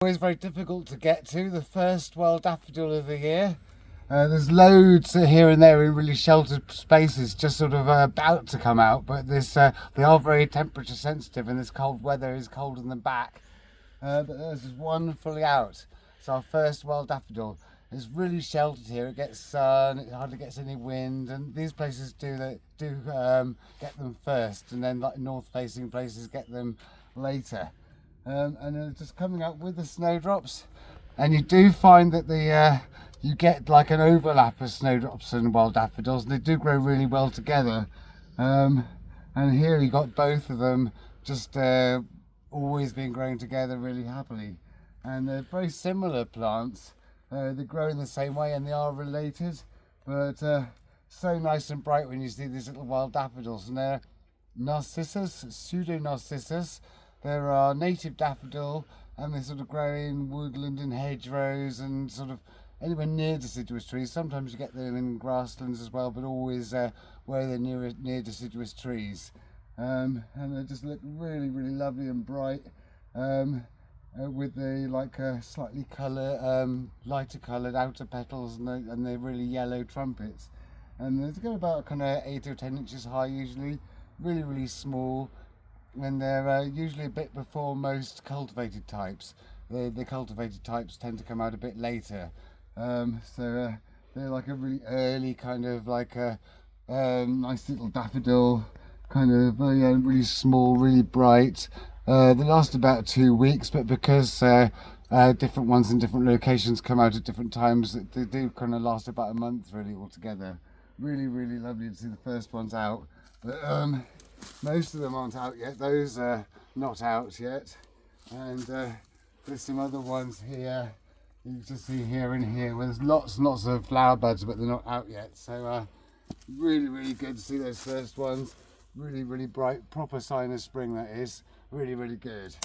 Always very difficult to get to, the first wild daffodil of the year. There's loads here and there in really sheltered spaces just sort of about to come out, but they are very temperature sensitive and this cold weather is holding them back. But there's just one fully out. It's our first wild daffodil. It's really sheltered here, it gets sun, it hardly gets any wind, and these places do get them first, and then like north facing places get them later. And they're just coming up with the snowdrops, and you do find that you get like an overlap of snowdrops and wild daffodils, and they do grow really well together. And here you got both of them just always been growing together really happily, and they're very similar plants. They grow in the same way and they are related, but so nice and bright when you see these little wild daffodils. And they're narcissus, pseudo-narcissus. There are native daffodil, and they sort of grow in woodland and hedgerows and sort of anywhere near deciduous trees. Sometimes you get them in grasslands as well, but always where they're near deciduous trees. And they just look really, really lovely and bright, with the slightly lighter coloured outer petals and the really yellow trumpets. And they get about kind of 8 or 10 inches high usually, really, really small. And they're usually a bit before most cultivated types. The cultivated types tend to come out a bit later. So they're like a really early kind of like a nice little daffodil, kind of really small, really bright. They last about 2 weeks, but because different ones in different locations come out at different times, they do kind of last about a month really altogether. Really, really lovely to see the first ones out. But most of them aren't out yet. Those are not out yet, and there's some other ones here you can just see here and here where there's lots and lots of flower buds, but they're not out yet. So really, really good to see those first ones. Really, really bright, proper sign of spring that is. Really, really good.